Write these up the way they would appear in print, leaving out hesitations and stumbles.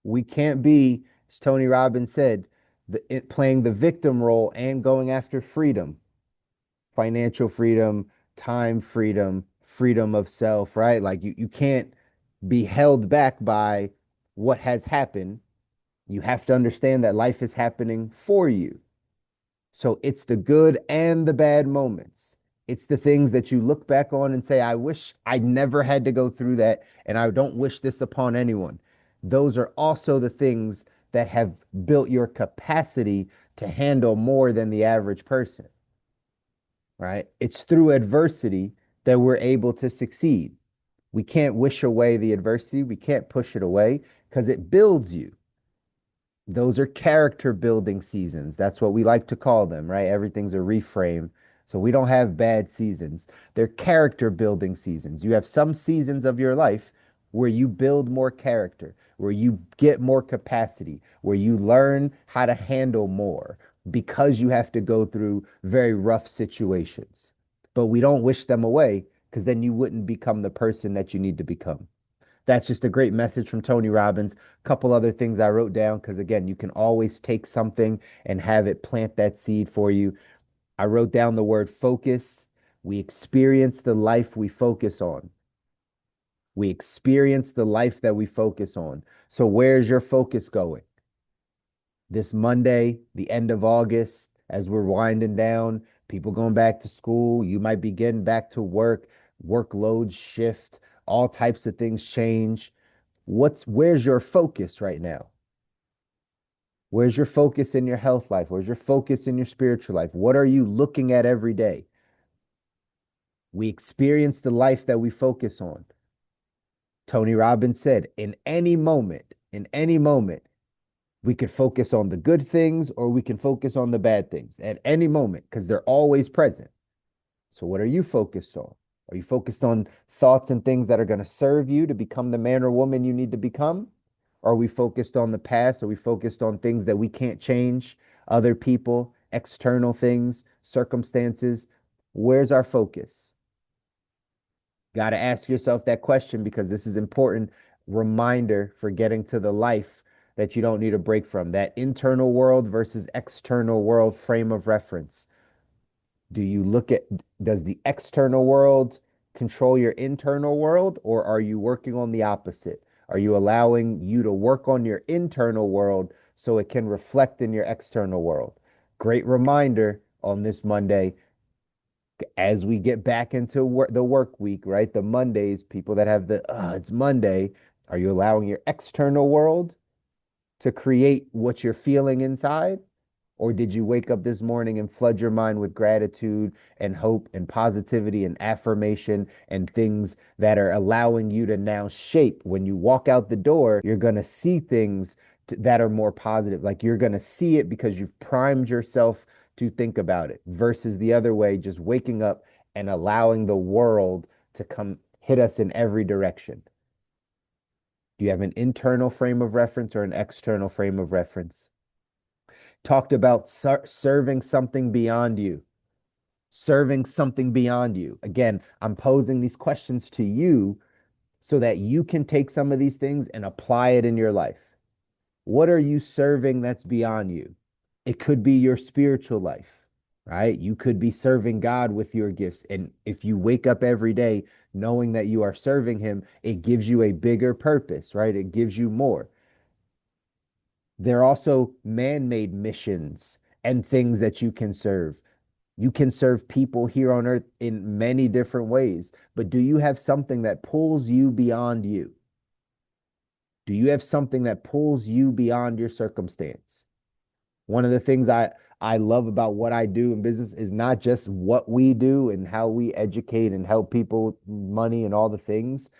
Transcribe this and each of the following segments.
We can't be, as Tony Robbins said, playing the victim role and going after freedom, financial freedom, time freedom, freedom of self, right? Like you can't be held back by what has happened. You have to understand that life is happening for you. So it's the good and the bad moments. It's the things that you look back on and say, I wish I never had to go through that, and I don't wish this upon anyone. Those are also the things that have built your capacity to handle more than the average person, right? It's through adversity that we're able to succeed. We can't wish away the adversity, we can't push it away because it builds you. Those are character building seasons. That's what we like to call them, right? Everything's a reframe. So we don't have bad seasons. They're character building seasons. You have some seasons of your life where you build more character, where you get more capacity, where you learn how to handle more because you have to go through very rough situations. But we don't wish them away because then you wouldn't become the person that you need to become. That's just a great message from Tony Robbins. A couple other things I wrote down because, again, you can always take something and have it plant that seed for you. I wrote down the word focus. We experience the life we focus on. We experience the life that we focus on. So, where's your focus going? This Monday, the end of August, as we're winding down, people going back to school, you might be getting back to work, workloads shift, all types of things change. Where's your focus right now? Where's your focus in your health life? Where's your focus in your spiritual life? What are you looking at every day? We experience the life that we focus on. Tony Robbins said, in any moment, we could focus on the good things or we can focus on the bad things at any moment because they're always present. So, what are you focused on? Are you focused on thoughts and things that are going to serve you to become the man or woman you need to become? Are we focused on the past? Are we focused on things that we can't change? Other people, external things, circumstances? Where's our focus? Got to ask yourself that question because this is important reminder for getting to the life that you don't need a break from. That internal world versus external world frame of reference. Do you look at, does the external world control your internal world, or are you working on the opposite? Are you allowing you to work on your internal world so it can reflect in your external world? Great reminder on this Monday as we get back into the work week, right? The Mondays, people that have it's Monday. Are you allowing your external world to create what you're feeling inside? Or did you wake up this morning and flood your mind with gratitude and hope and positivity and affirmation and things that are allowing you to now shape? When you walk out the door, you're going to see things that are more positive. Like you're going to see it because you've primed yourself to think about it versus the other way, just waking up and allowing the world to come hit us in every direction. Do you have an internal frame of reference or an external frame of reference? Talked about serving something beyond you, serving something beyond you. Again, I'm posing these questions to you so that you can take some of these things and apply it in your life. What are you serving that's beyond you? It could be your spiritual life, right? You could be serving God with your gifts. And if you wake up every day knowing that you are serving Him, it gives you a bigger purpose, right? It gives you more. There are also man made missions and things that you can serve. You can serve people here on earth in many different ways, but do you have something that pulls you beyond you? Do you have something that pulls you beyond your circumstance? One of the things I love about what I do in business is not just what we do and how we educate and help people with money and all the things,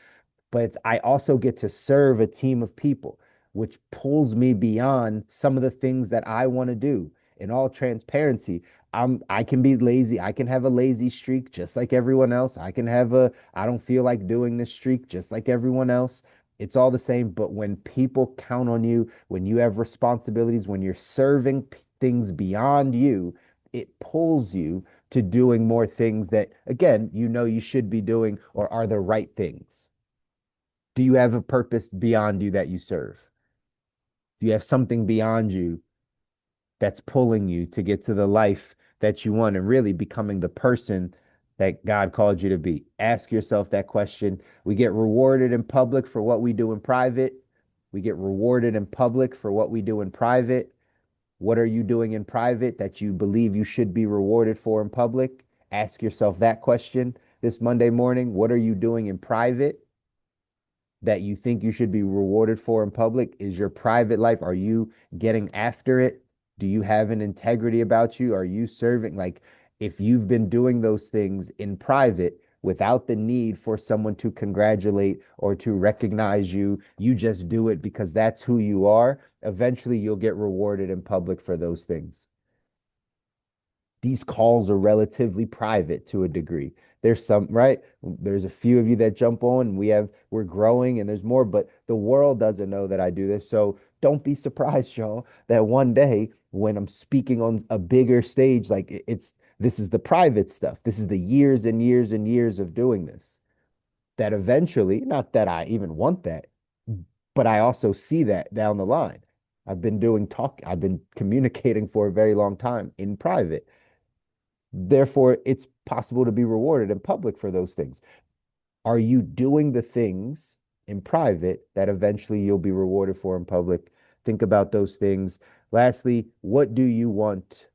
but I also get to serve a team of people, which pulls me beyond some of the things that I want to do. In all transparency, I can be lazy. I can have a lazy streak just like everyone else. I can have a I don't feel like doing this streak just like everyone else. It's all the same. But when people count on you, when you have responsibilities, when you're serving things beyond you, it pulls you to doing more things that, again, you know you should be doing or are the right things. Do you have a purpose beyond you that you serve? Do you have something beyond you that's pulling you to get to the life that you want and really becoming the person that God called you to be? Ask yourself that question. We get rewarded in public for what we do in private. We get rewarded in public for what we do in private. What are you doing in private that you believe you should be rewarded for in public? Ask yourself that question this Monday morning. What are you doing in private that you think you should be rewarded for in public? Is your private life, are you getting after it? Do you have an integrity about you? Are you serving? Like, if you've been doing those things in private without the need for someone to congratulate or to recognize you, you just do it because that's who you are. Eventually, you'll get rewarded in public for those things. These calls are relatively private to a degree. There's some, right? There's a few of you that jump on. We're growing and there's more, but the world doesn't know that I do this. So don't be surprised, y'all, that one day when I'm speaking on a bigger stage, like this is the private stuff. This is the years and years and years of doing this. That eventually, not that I even want that, but I also see that down the line. I've been communicating for a very long time in private. Therefore, it's possible to be rewarded in public for those things. Are you doing the things in private that eventually you'll be rewarded for in public? Think about those things. Lastly, what do you want?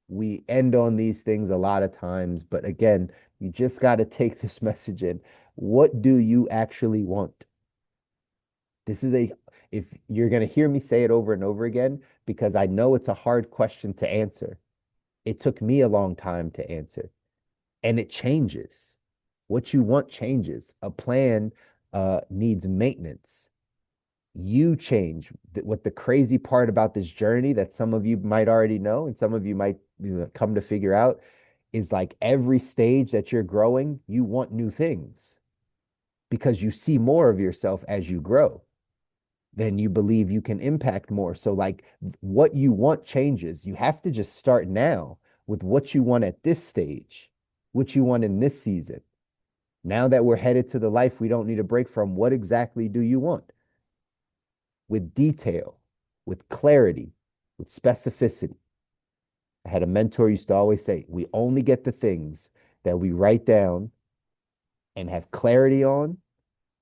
We end on these things a lot of times, but again, you just got to take this message in. What do you actually want? This is if you're going to hear me say it over and over again, because I know it's a hard question to answer. It took me a long time to answer, and it changes. What you want changes. A plan needs maintenance. You change. What the crazy part about this journey that some of you might already know and some of you might come to figure out is like every stage that you're growing, you want new things because you see more of yourself as you grow. Then you believe you can impact more. So, like, what you want changes. You have to just start now with what you want at this stage, what you want in this season. Now that we're headed to the life we don't need a break from, what exactly do you want? With detail, with clarity, with specificity. I had a mentor used to always say, we only get the things that we write down and have clarity on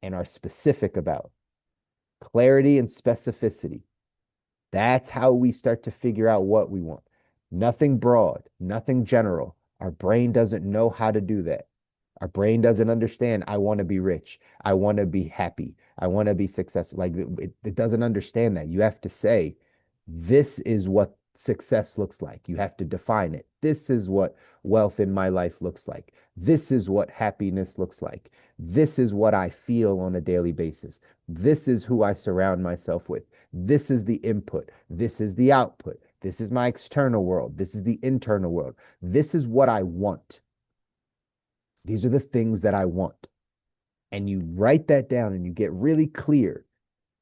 and are specific about. Clarity and specificity. That's how we start to figure out what we want. Nothing broad, nothing general. Our brain doesn't know how to do that. Our brain doesn't understand, I want to be rich. I want to be happy. I want to be successful. Like it doesn't understand that. You have to say, this is what success looks like. You have to define it. This is what wealth in my life looks like. This is what happiness looks like. This is what I feel on a daily basis. This is who I surround myself with. This is the input. This is the output. This is my external world. This is the internal world. This is what I want. These are the things that I want. And you write that down and you get really clear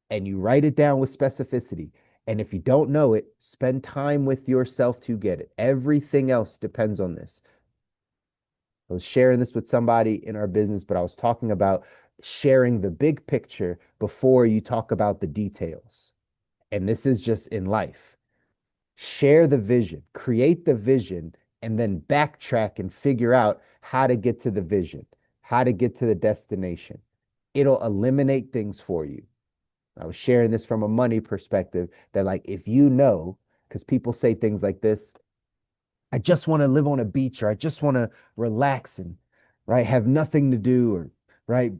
and you write it down with specificity. And if you don't know it, spend time with yourself to get it. Everything else depends on this. I was sharing this with somebody in our business, but I was talking about sharing the big picture before you talk about the details. And this is just in life. Share the vision, create the vision, and then backtrack and figure out how to get to the vision, how to get to the destination. It'll eliminate things for you. I was sharing this from a money perspective that, like, if you know, because people say things like this, I just want to live on a beach, or I just want to relax and, right, have nothing to do, or, right,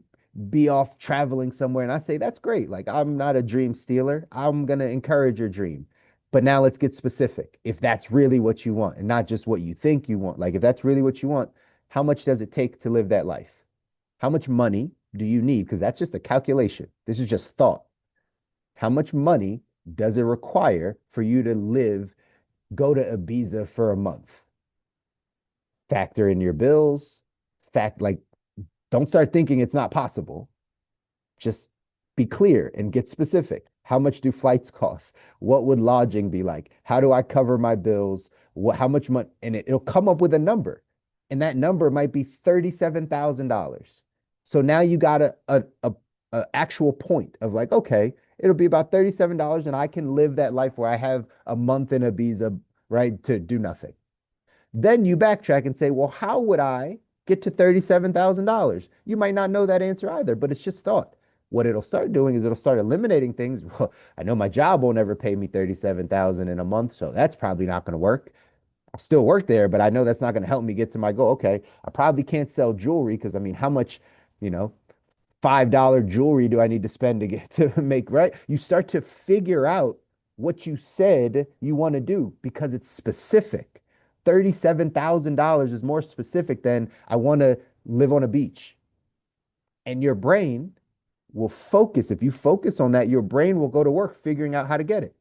be off traveling somewhere. And I say, that's great. Like, I'm not a dream stealer. I'm going to encourage your dream. But now let's get specific. If that's really what you want and not just what you think you want, like, if that's really what you want, how much does it take to live that life? How much money do you need? Because that's just a calculation. This is just thought. How much money does it require for you to go to Ibiza for a month? Factor in your bills. Like, don't start thinking it's not possible. Just be clear and get specific. How much do flights cost? What would lodging be like? How do I cover my bills? How much money? And it'll come up with a number. And that number might be $37,000. So now you got a actual point of, like, okay, It'll be about $37 and I can live that life where I have a month in Ibiza, right, to do nothing. Then you backtrack and say, well, how would I get to $37,000? You might not know that answer either, but it's just thought. What it'll start doing is it'll start eliminating things. Well, I know my job won't ever pay me 37,000 in a month, so that's probably not going to work. I'll still work there, but I know that's not going to help me get to my goal. Okay, I probably can't sell jewelry because I mean, how much, you know, $5 jewelry do I need to spend to get to make, right? You start to figure out what you said you want to do because it's specific. $37,000 is more specific than I want to live on a beach. And your brain will focus. If you focus on that, your brain will go to work figuring out how to get it.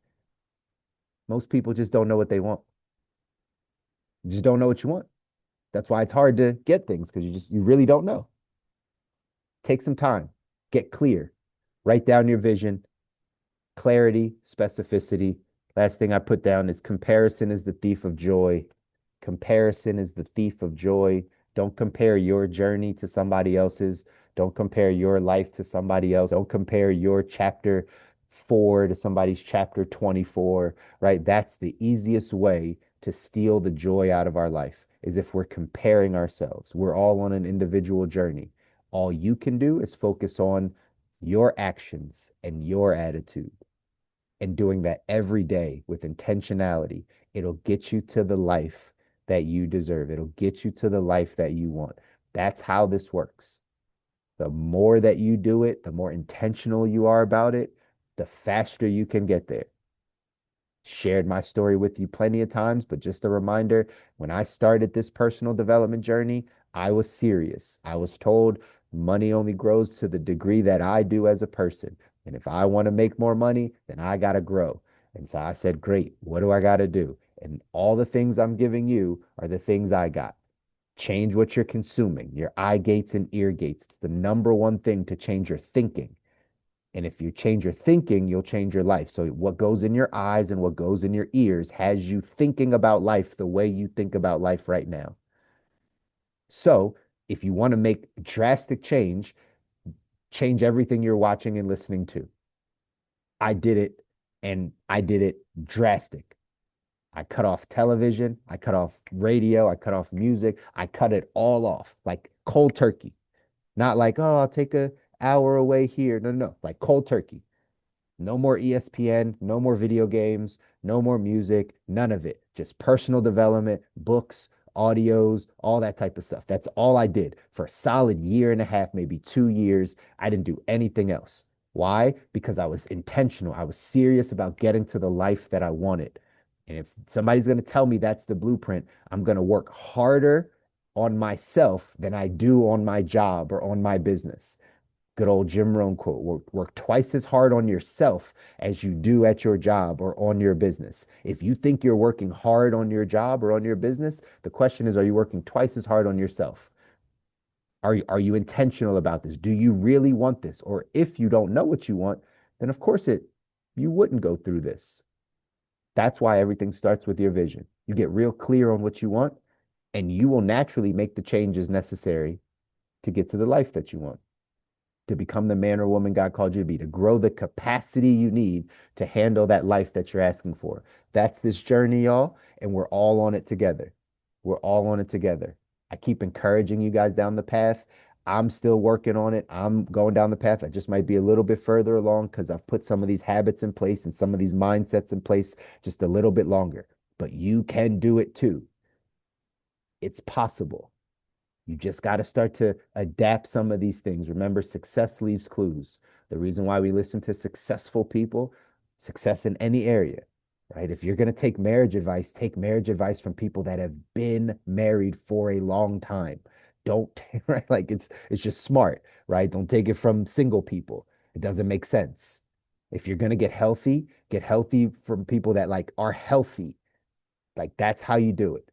Most people just don't know what they want. You just don't know what you want. That's why it's hard to get things because you really don't know. Take some time, get clear, write down your vision, clarity, specificity. Last thing I put down is comparison is the thief of joy. Comparison is the thief of joy. Don't compare your journey to somebody else's. Don't compare your life to somebody else. Don't compare your chapter 4 to somebody's chapter 24, right? That's the easiest way to steal the joy out of our life is if we're comparing ourselves. We're all on an individual journey. All you can do is focus on your actions and your attitude and doing that every day with intentionality. It'll get you to the life that you deserve. It'll get you to the life that you want. That's how this works. The more that you do it, the more intentional you are about it, the faster you can get there. Shared my story with you plenty of times, but just a reminder, when I started this personal development journey, I was serious. I was told money only grows to the degree that I do as a person. And if I want to make more money, then I got to grow. And so I said, great, what do I got to do? And all the things I'm giving you are the things I got. Change what you're consuming, your eye gates and ear gates. It's the number one thing to change your thinking. And if you change your thinking, you'll change your life. So what goes in your eyes and what goes in your ears has you thinking about life the way you think about life right now. So if you want to make drastic change, change everything you're watching and listening to. I did it and I did it drastic. I cut off television, I cut off radio, I cut off music, I cut it all off like cold turkey. Not like, oh, I'll take a hour away here. No, no, no, like cold turkey. No more ESPN, no more video games, no more music, none of it. Just personal development, books, audios, all that type of stuff. That's all I did for a solid year and a half, maybe 2 years. I didn't do anything else. Why? Because I was intentional. I was serious about getting to the life that I wanted. And if somebody's going to tell me that's the blueprint, I'm going to work harder on myself than I do on my job or on my business. Good old Jim Rohn quote, work twice as hard on yourself as you do at your job or on your business. If you think you're working hard on your job or on your business, the question is, are you working twice as hard on yourself? Are you intentional about this? Do you really want this? Or if you don't know what you want, then of course you wouldn't go through this. That's why everything starts with your vision. You get real clear on what you want, and you will naturally make the changes necessary to get to the life that you want, to become the man or woman God called you to be, to grow the capacity you need to handle that life that you're asking for. That's this journey, y'all, and we're all on it together. We're all on it together. I keep encouraging you guys down the path. I'm still working on it. I'm going down the path. I just might be a little bit further along because I've put some of these habits in place and some of these mindsets in place just a little bit longer. But you can do it too. It's possible. You just got to start to adapt some of these things. Remember, success leaves clues. The reason why we listen to successful people, success in any area, right? If you're going to take marriage advice from people that have been married for a long time. Don't, right? Like it's just smart, right? Don't take it from single people. It doesn't make sense. If you're going to get healthy from people that like are healthy. Like that's how you do it.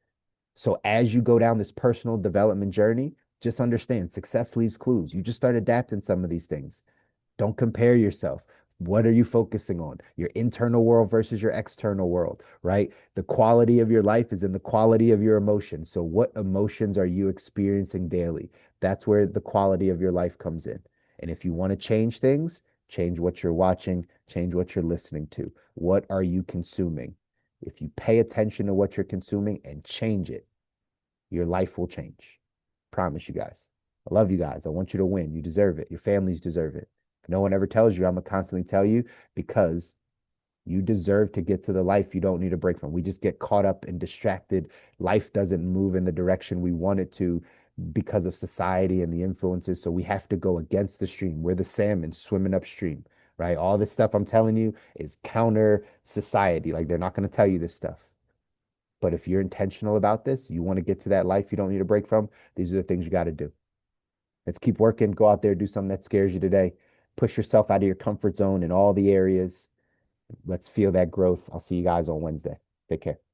So as you go down this personal development journey, just understand success leaves clues. You just start adapting some of these things. Don't compare yourself. What are you focusing on? Your internal world versus your external world, right? The quality of your life is in the quality of your emotions. So what emotions are you experiencing daily? That's where the quality of your life comes in. And if you want to change things, Change what you're watching, change what you're listening to. What are you consuming? If you pay attention to what you're consuming and change it, your life will change. Promise you guys. I love you guys. I want you to win. You deserve it. Your families deserve it. If no one ever tells you, I'm going to constantly tell you because you deserve to get to the life you don't need a break from. We just get caught up and distracted. Life doesn't move in the direction we want it to because of society and the influences. So we have to go against the stream. We're the salmon swimming upstream, right? All this stuff I'm telling you is counter society. Like they're not going to tell you this stuff. But if you're intentional about this, you want to get to that life you don't need a break from, these are the things you got to do. Let's keep working. Go out there, do something that scares you today. Push yourself out of your comfort zone in all the areas. Let's feel that growth. I'll see you guys on Wednesday. Take care.